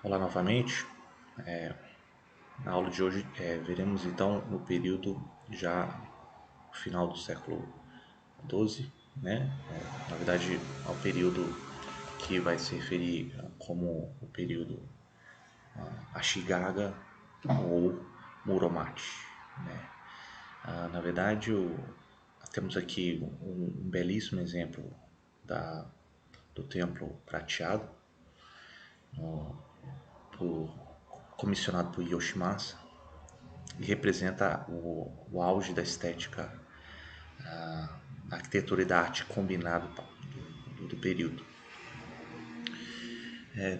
Olá novamente. Na aula de hoje veremos então no período já final do século XII, né? Na verdade, ao período que vai se referir como o período Ashigaga ou Muromachi, né? Na verdade, temos aqui um belíssimo exemplo do templo prateado, por, comissionado por Yoshimasa, e representa o auge da estética, da arquitetura e da arte combinado do período.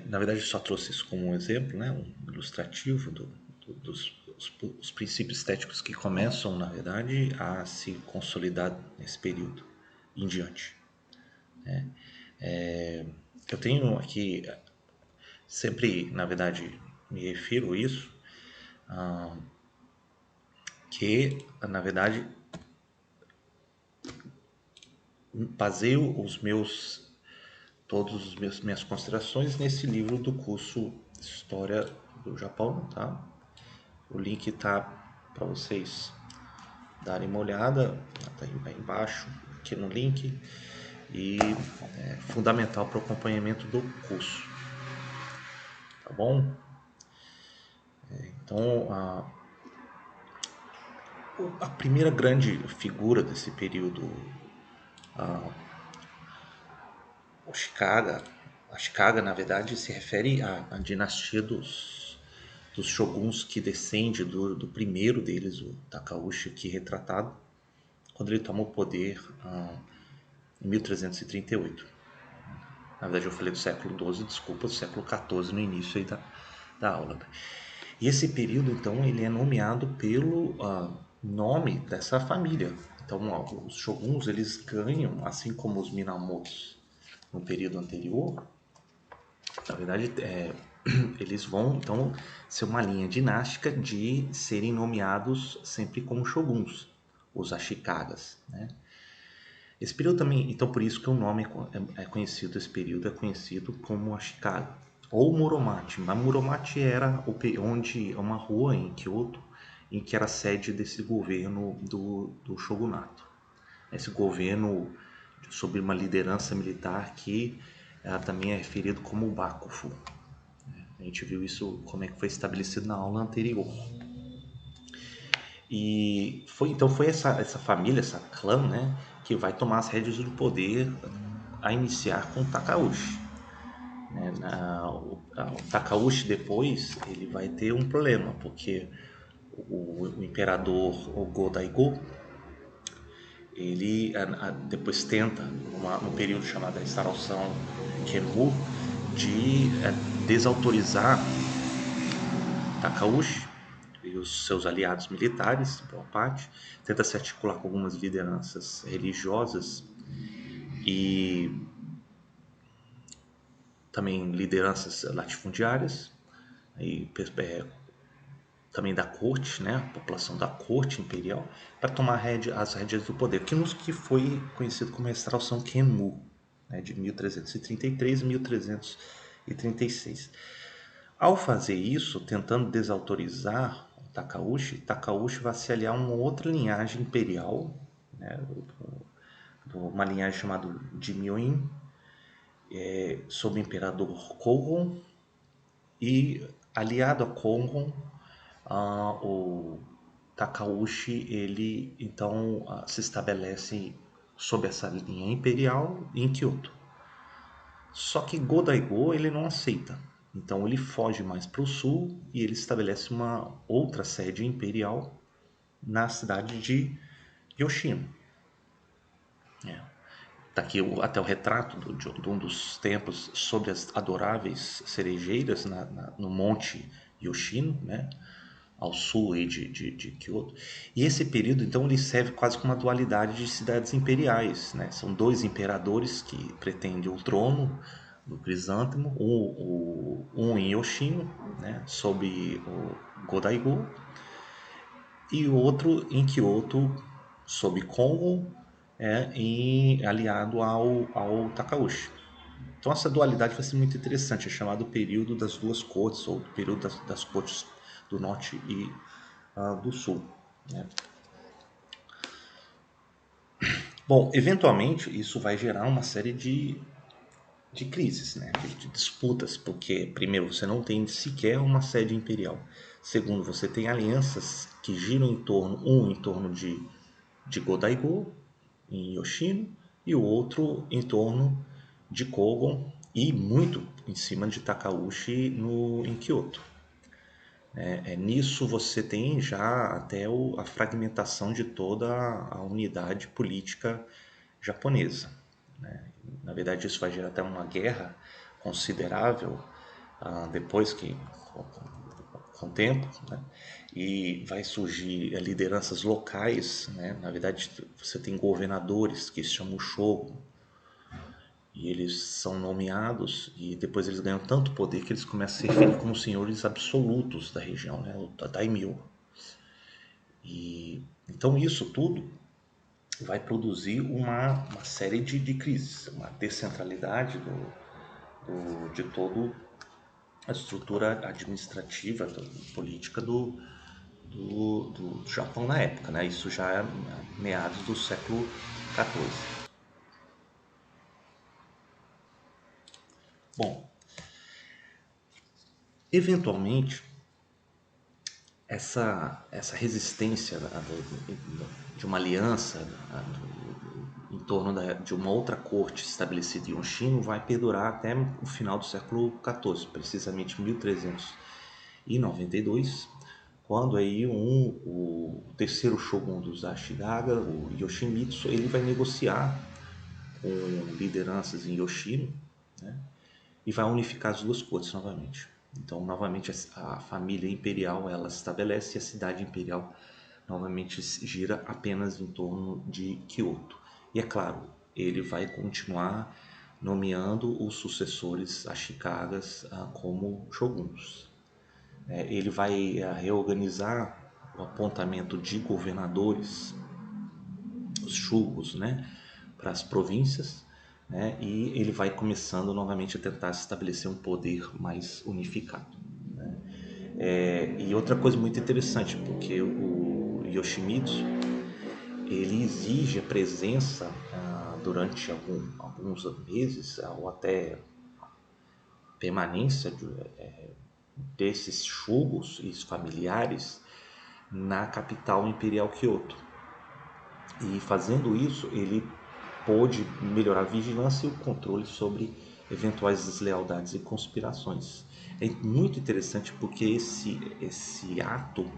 Na verdade, eu só trouxe isso como um exemplo, né, um ilustrativo dos princípios estéticos que começam, na verdade, a se consolidar nesse período em diante. Eu tenho aqui, sempre, na verdade, me refiro a isso, que, na verdade, baseio todas as minhas considerações nesse livro do curso História do Japão, tá? O link tá para vocês darem uma olhada, tá aí embaixo, aqui no link, e é fundamental para o acompanhamento do curso, tá bom? Então, a primeira grande figura desse período, Ashikaga, na verdade, se refere à dinastia dos shoguns que descende do primeiro deles, o Takauji, aqui retratado, quando ele toma o poder em 1338. Na verdade, eu falei do século XII, desculpa, do século XIV no início aí da aula. E esse período, então, ele é nomeado pelo nome dessa família. Então, os shoguns, eles ganham, assim como os Minamotos no período anterior, na verdade, eles vão então ser uma linha dinástica de serem nomeados sempre como shoguns, os Ashikagas, né? Esse período também, então por isso que o nome é conhecido, esse período é conhecido como Ashikaga ou Muromachi. Mas Muromachi era onde uma rua em Kyoto, em que era sede desse governo do shogunato. Esse governo sob uma liderança militar que também é referido como Bakufu. A gente viu isso, como é que foi estabelecido na aula anterior. E foi essa família, essa clã, né, que vai tomar as rédeas do poder a iniciar com o Takauji. O Takauji depois ele vai ter um problema, porque o imperador Go-Daigo, ele depois tenta, num período chamado Restauração Kenmu, de desautorizar Takauji e os seus aliados militares, boa parte, tenta se articular com algumas lideranças religiosas e também lideranças latifundiárias, e também da corte, né, a população da corte imperial, para tomar as rédeas do poder, que foi conhecido como Restauração Kenmu, né, de 1333 a 1336. Ao fazer isso, tentando desautorizar o Takauji vai se aliar a uma outra linhagem imperial, né, uma linhagem chamada Jimyuin, sob o imperador Kougon, e aliado a Kougon, o Takauji ele então se estabelece sob essa linha imperial em Kyoto. Só que Go-Daigo ele não aceita. Então ele foge mais para o sul e ele estabelece uma outra sede imperial na cidade de Yoshino. Está aqui até o retrato de um dos templos sobre as adoráveis cerejeiras no monte Yoshino, né? Ao sul aí de Kyoto. E esse período, então, ele serve quase como uma dualidade de cidades imperiais, né? São dois imperadores que pretendem o trono do Crisântemo, um em Yoshino, né? Sob o Go-Daigo, e o outro em Kyoto, sob Kongo, aliado ao Takauji. Então essa dualidade vai ser muito interessante, é chamado período das duas cortes, ou período das cortes do norte e do sul, né? Bom, eventualmente isso vai gerar uma série de crises, né? De disputas, porque primeiro você não tem sequer uma sede imperial, segundo você tem alianças que giram em torno de Godaigo em Yoshino e o outro em torno de Kogon e muito em cima de Takauji em Kyoto. Nisso você tem já até a fragmentação de toda a unidade política japonesa. Né? Na verdade, isso vai gerar até uma guerra considerável depois que, com o tempo, né? E vai surgir lideranças locais. Né? Na verdade, você tem governadores que se chamam Shogun, e eles são nomeados e depois eles ganham tanto poder que eles começam a se referir como senhores absolutos da região, né? O daimyo. E então isso tudo vai produzir uma série de crises, uma descentralidade de toda a estrutura administrativa, política do Japão na época, né? Isso já é meados do século XIV. Bom, eventualmente essa resistência de uma aliança em torno de uma outra corte estabelecida em Oshino vai perdurar até o final do século XIV, precisamente 1392, quando aí o terceiro shogun dos Ashigaga, o Yoshimitsu, ele vai negociar com lideranças em Yoshino, né, e vai unificar as duas cortes novamente. Então, novamente, a família imperial ela se estabelece e a cidade imperial novamente gira apenas em torno de Kyoto. E é claro, ele vai continuar nomeando os sucessores Ashikagas como shoguns. Ele vai reorganizar o apontamento de governadores, os shugos, né, para as províncias, né, e ele vai começando novamente a tentar estabelecer um poder mais unificado. E outra coisa muito interessante, porque o Yoshimitsu ele exige a presença durante alguns meses ou até permanência desses shugos e familiares na capital imperial Kyoto. E fazendo isso, ele pôde melhorar a vigilância e o controle sobre eventuais deslealdades e conspirações. É muito interessante porque esse ato,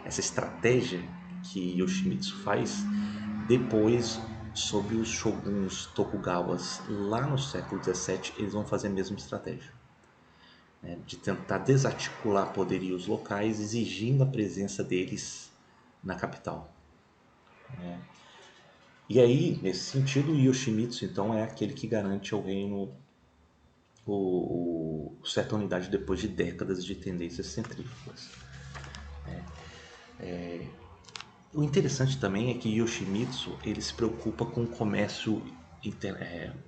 essa estratégia que Yoshimitsu faz, depois, sob os shoguns Tokugawas lá no século XVII, eles vão fazer a mesma estratégia, né, de tentar desarticular poderios locais, exigindo a presença deles na capital. E aí, nesse sentido, o Yoshimitsu, então, é aquele que garante ao reino certa unidade depois de décadas de tendências centrífugas. O interessante também é que Yoshimitsu ele se preocupa com o comércio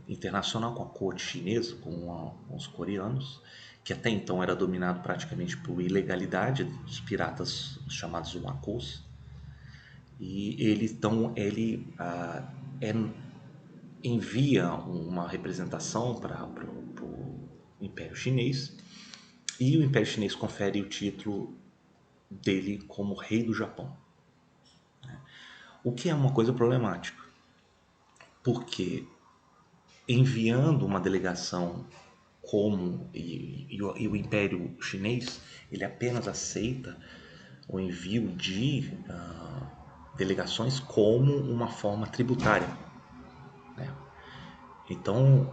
internacional, com a corte chinesa, com os coreanos, que até então era dominado praticamente por ilegalidade dos piratas chamados Wakos. E é envia uma representação para o Império Chinês e o Império Chinês confere o título dele como rei do Japão. O que é uma coisa problemática, porque enviando uma delegação e o Império Chinês ele apenas aceita o envio de delegações como uma forma tributária, né? Então,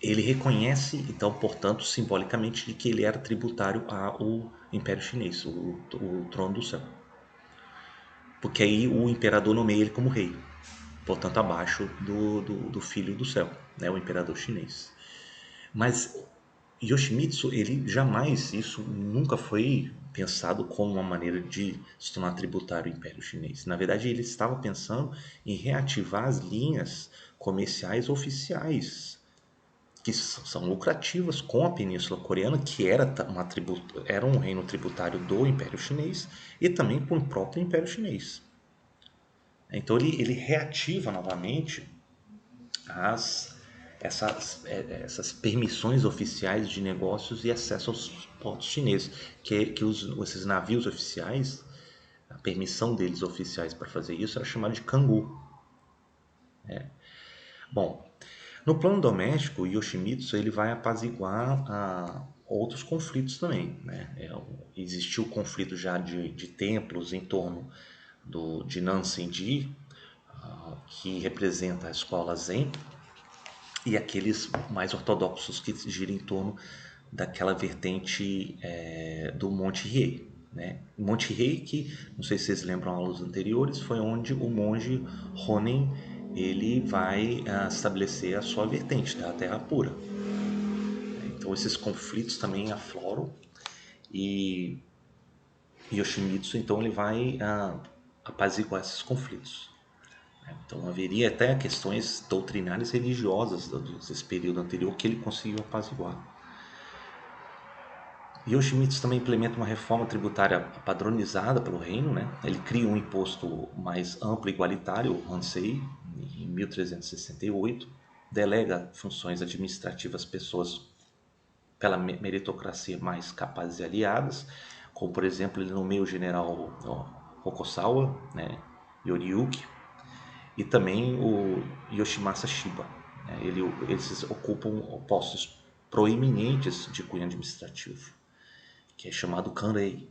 ele reconhece, então, portanto, simbolicamente, de que ele era tributário ao Império Chinês, o Trono do Céu. Porque aí o imperador nomeia ele como rei, portanto, abaixo do Filho do Céu, né, o imperador chinês. Mas Yoshimitsu, ele jamais, isso nunca foi pensado como uma maneira de se tornar tributário ao Império Chinês. Na verdade, ele estava pensando em reativar as linhas comerciais oficiais, que são lucrativas com a Península Coreana, que era um reino tributário do Império Chinês e também com o próprio Império Chinês. Então ele reativa novamente as, essas permissões oficiais de negócios e acesso aos portos chineses, esses navios oficiais, a permissão deles oficiais para fazer isso era chamada de Kangu. Bom, no plano doméstico, o Yoshimitsu ele vai apaziguar outros conflitos também, né? Existiu o conflito já de templos em torno de Nansenji, que representa a escola Zen, e aqueles mais ortodoxos que giram em torno daquela vertente do Monte Hiei. Né? Monte Hiei, que não sei se vocês lembram aulas anteriores, foi onde o monge Honen ele vai estabelecer a sua vertente da Terra Pura. Então esses conflitos também afloram e Yoshimitsu então ele vai apaziguar esses conflitos. Então haveria até questões doutrinárias religiosas desse período anterior que ele conseguiu apaziguar. Yoshimitsu também implementa uma reforma tributária padronizada pelo reino, né? Ele cria um imposto mais amplo e igualitário, o Hansei, em 1368, delega funções administrativas às pessoas pela meritocracia mais capazes e aliadas, como por exemplo ele nomeia o general Hokosawa, né? Yoriyuki, e também o Yoshimasa Shiba. Né? Eles ocupam postos proeminentes de cunho administrativo, que é chamado Kanrei.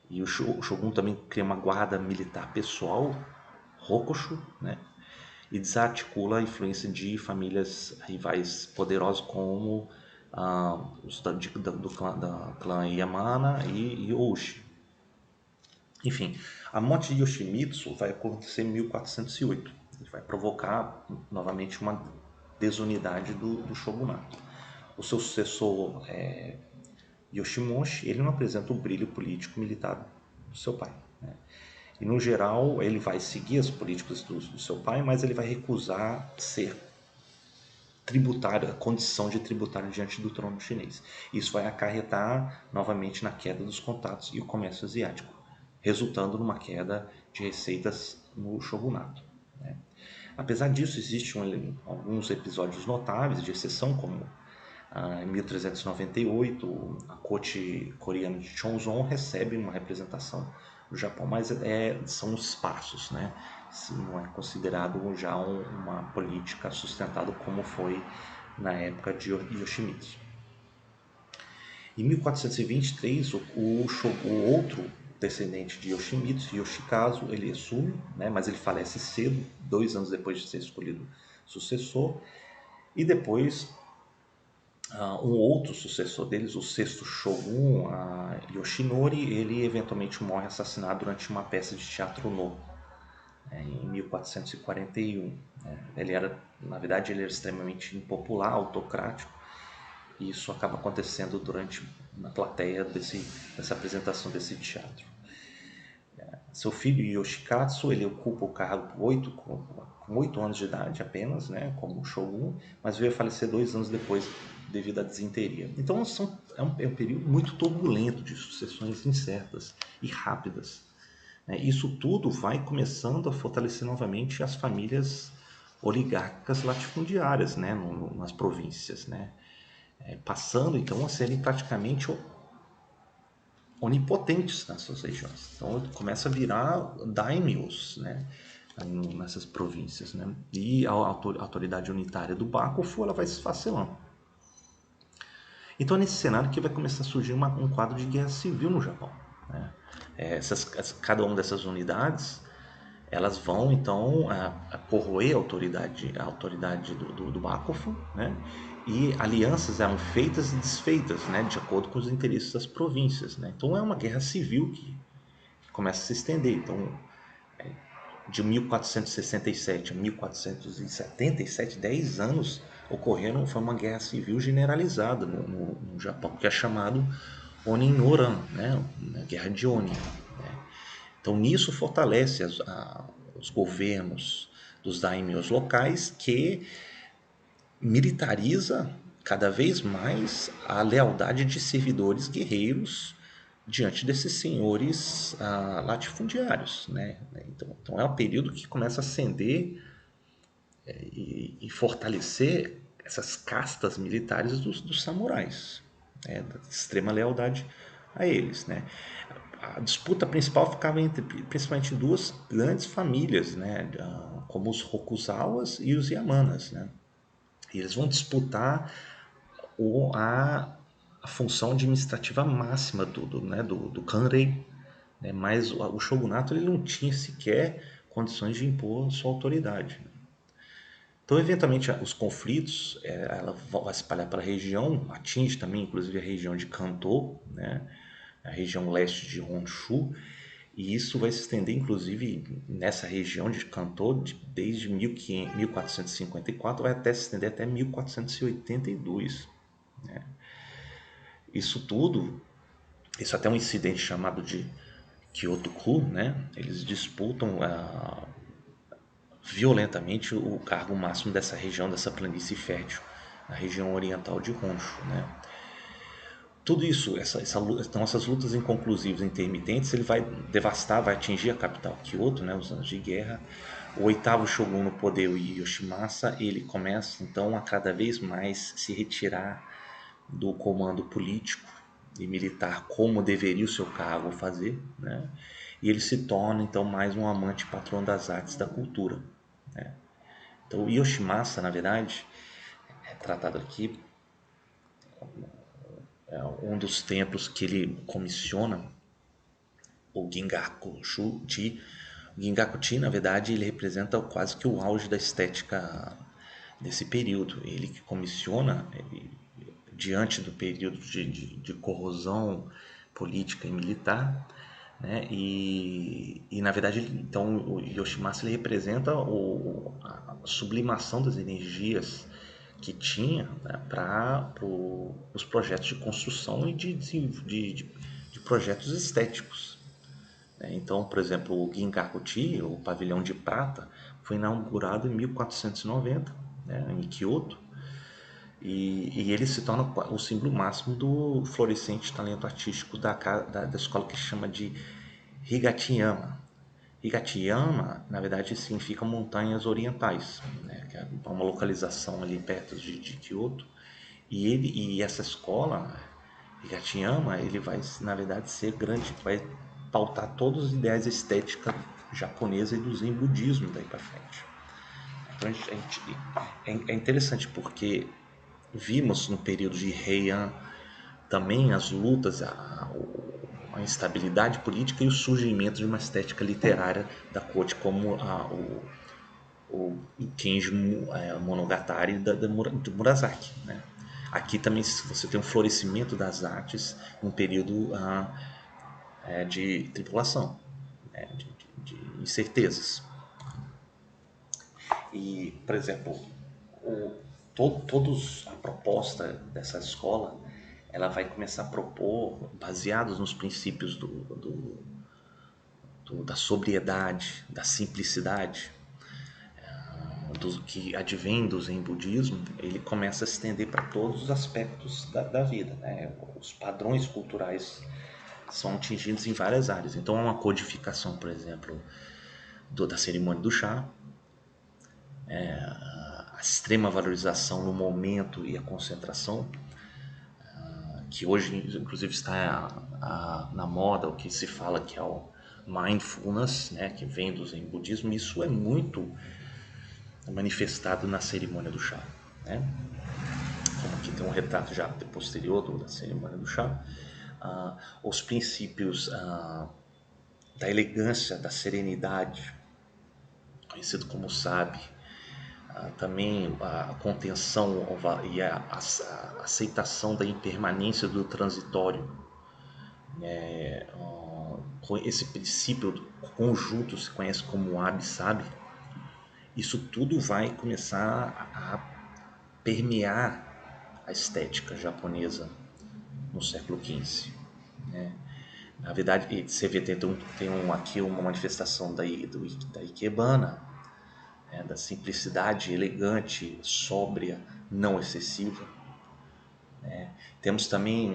E o Shogun também cria uma guarda militar pessoal, Rokushu, né? E desarticula a influência de famílias rivais poderosas como os do clã Yamana e Ouchi. Enfim, a morte de Yoshimitsu vai acontecer em 1408. Ele vai provocar novamente uma desunidade do shogunato. O seu sucessor, Yoshimoshi, ele não apresenta o brilho político-militar do seu pai. Né? E, no geral, ele vai seguir as políticas do seu pai, mas ele vai recusar ser tributário, a condição de tributário diante do trono chinês. Isso vai acarretar novamente na queda dos contatos e o comércio asiático, resultando numa queda de receitas no shogunato. Né? Apesar disso, existem alguns episódios notáveis de exceção, como em 1398, a corte coreana de Chongzong recebe uma representação do Japão, mas são esparsos, né? Não é considerado já uma política sustentada como foi na época de Yoshimitsu. Em 1423, o outro descendente de Yoshimitsu, Yoshikazu, ele assume, né? Mas ele falece cedo, 2 anos depois de ser escolhido sucessor, e depois um outro sucessor deles, o sexto shogun, Yoshinori, ele eventualmente morre assassinado durante uma peça de teatro no, em 1441. Na verdade, ele era extremamente impopular, autocrático, e isso acaba acontecendo na plateia dessa apresentação desse teatro. Seu filho Yoshikatsu, ele ocupa o cargo com 8 anos de idade apenas, né, como shogun, mas veio a falecer 2 anos depois devido à disenteria. Então é um período muito turbulento de sucessões incertas e rápidas. Né? Isso tudo vai começando a fortalecer novamente as famílias oligárquicas latifundiárias, né, nas províncias, né? Passando então a serem praticamente onipotentes nas suas regiões. Então começa a virar daimyos, né, nessas províncias, né? E a autoridade unitária do Bakufu ela vai se esfacelando. Então é nesse cenário que vai começar a surgir um quadro de guerra civil no Japão. Né? Cada uma dessas unidades elas vão então corroer a autoridade do Bakufu, né? E alianças eram feitas e desfeitas, né, de acordo com os interesses das províncias. Né? Então é uma guerra civil que começa a se estender. Então, de 1467 a 1477, 10 anos ocorreram, foi uma guerra civil generalizada no Japão, que é chamado Onin-Noran, né? A Guerra de Onin. Né? Então nisso fortalece os governos dos daimyos locais, que militariza cada vez mais a lealdade de servidores guerreiros diante desses senhores latifundiários, né? Então é um período que começa a ascender e fortalecer essas castas militares dos samurais, né? Da extrema lealdade a eles, né? A disputa principal ficava entre principalmente duas grandes famílias, né? Como os Rokuzawas e os Yamanas, né? E eles vão disputar o, a função administrativa máxima do Kanrei, né? Mas o shogunato ele não tinha sequer condições de impor sua autoridade. Então, eventualmente, os conflitos, ela vai se espalhar para a região, atinge também, inclusive, a região de Kanto, né? A região leste de Honshu, e isso vai se estender, inclusive, nessa região de Kanto, desde 1454, vai até se estender até 1482. Né? Isso tudo, isso até um incidente chamado de Kyoto-ku, né? Eles disputam violentamente o cargo máximo dessa região, dessa planície fértil, na região oriental de Honshu, né? Tudo isso, então essas lutas inconclusivas, intermitentes, ele vai devastar, vai atingir a capital Kyoto, né, os anos de guerra. O oitavo shogun no poder, o Yoshimasa, ele começa então a cada vez mais se retirar do comando político e militar como deveria o seu cargo fazer, né? E ele se torna então mais um amante patrão das artes da cultura, né? Então o Yoshimasa, na verdade, é tratado aqui um dos templos que ele comissiona, o Gingaku-ji. O Gingaku-ji, na verdade, ele representa quase que o auge da estética desse período. Ele que comissiona, diante do período de corrosão política e militar, né? Na verdade, então, o Yoshimasa ele representa a sublimação das energias que tinha, né, para os projetos de construção e de projetos estéticos, né? Então, por exemplo, o Ginkakuji, o Pavilhão de Prata, foi inaugurado em 1490, né, em Kyoto, e ele se torna o símbolo máximo do florescente talento artístico da escola que se chama de Higatiyama. Higatiyama, na verdade, significa montanhas orientais, né, que é uma localização ali perto de Kyoto. E essa escola, Higatiyama, ele vai, na verdade, ser grande, vai pautar todos os ideais estética japonesa e do Zen budismo daí para frente. Então é interessante porque vimos no período de Heian também as lutas, a instabilidade política e o surgimento de uma estética literária da corte, como o Kenji Monogatari do Murasaki, né? Aqui também você tem um florescimento das artes em um período de tribulação, né? De incertezas. E, por exemplo, todos a proposta dessa escola, ela vai começar a propor, baseados nos princípios da sobriedade, da simplicidade, que advém do Zen budismo, ele começa a se estender para todos os aspectos da vida, né? Os padrões culturais são atingidos em várias áreas. Então, há uma codificação, por exemplo, da cerimônia do chá, a extrema valorização no momento e a concentração, que hoje, inclusive, está na moda, o que se fala que é o mindfulness, né? Que vem do Zen budismo. Isso é muito manifestado na cerimônia do chá, né? Como aqui tem um retrato já posterior da cerimônia do chá, os princípios da elegância, da serenidade, conhecido como sabe, também a contenção e a aceitação da impermanência do transitório, com esse princípio conjunto se conhece como Wabi-Sabi. Isso tudo vai começar a permear a estética japonesa no século XV, né? Na verdade, você vê, aqui uma manifestação da Ikebana, né, da simplicidade elegante, sóbria, não excessiva. Temos também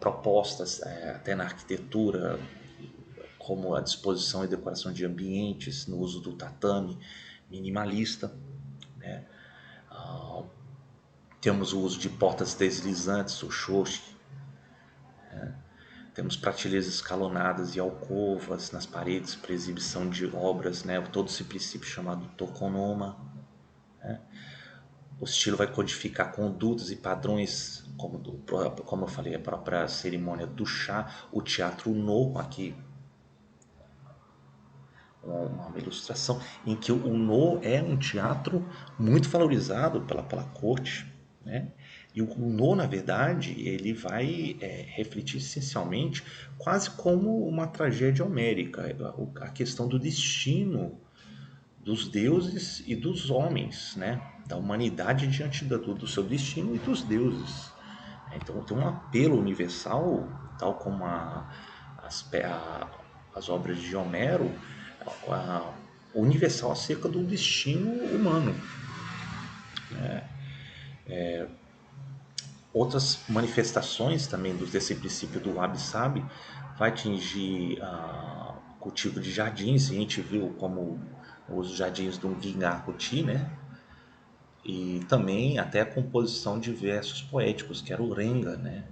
propostas até na arquitetura, como a disposição e decoração de ambientes, no uso do tatame minimalista. Temos o uso de portas deslizantes, o shoshi. Temos prateleiras escalonadas e alcovas nas paredes para exibição de obras, né? Todo esse princípio chamado tokonoma. O estilo vai codificar condutas e padrões, como eu falei, a própria cerimônia do chá, o teatro no, aqui uma ilustração em que o no é um teatro muito valorizado pela corte, né? E o no, na verdade, ele vai refletir essencialmente quase como uma tragédia homérica, a questão do destino dos deuses e dos homens, né? Da humanidade diante do seu destino e dos deuses. Então tem um apelo universal, tal como as obras de Homero, a, universal acerca do destino humano. Outras manifestações também desse princípio do wabi-sabi vai atingir o cultivo de jardins, e a gente viu como os jardins do Gingakuchi, né? E também até a composição de versos poéticos, que era o Renga, né?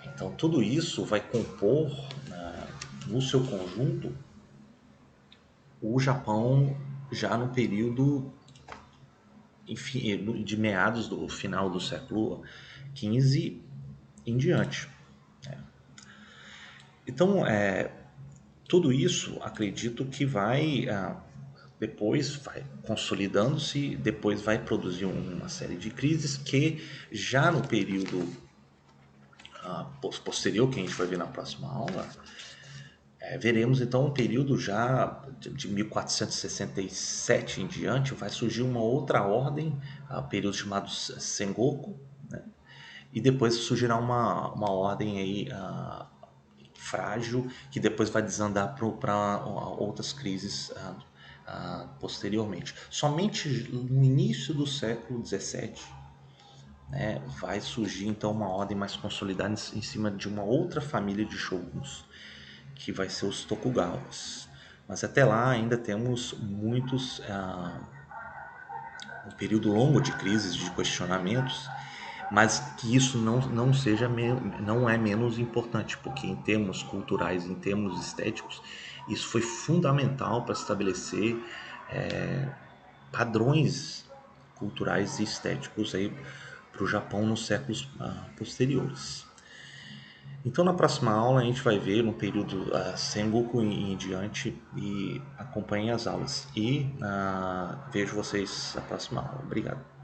Então tudo isso vai compor no seu conjunto o Japão já no período de meados do final do século XV em diante. Então, tudo isso acredito que vai depois vai consolidando-se, depois vai produzir uma série de crises que já no período posterior, que a gente vai ver na próxima aula, veremos então um período já de 1467 em diante, vai surgir uma outra ordem, período chamado Sengoku, né? E depois surgirá uma ordem aí frágil, que depois vai desandar para outras crises posteriormente. Somente no início do século XVII, né, vai surgir então uma ordem mais consolidada em cima de uma outra família de shoguns, que vai ser os Tokugawas. Mas até lá ainda temos um período longo de crises, de questionamentos, mas que isso não é menos importante, porque em termos culturais, em termos estéticos, isso foi fundamental para estabelecer padrões culturais e estéticos aí para o Japão nos séculos posteriores. Então na próxima aula a gente vai ver no período Sengoku em diante, e acompanhem as aulas. E vejo vocês na próxima aula. Obrigado.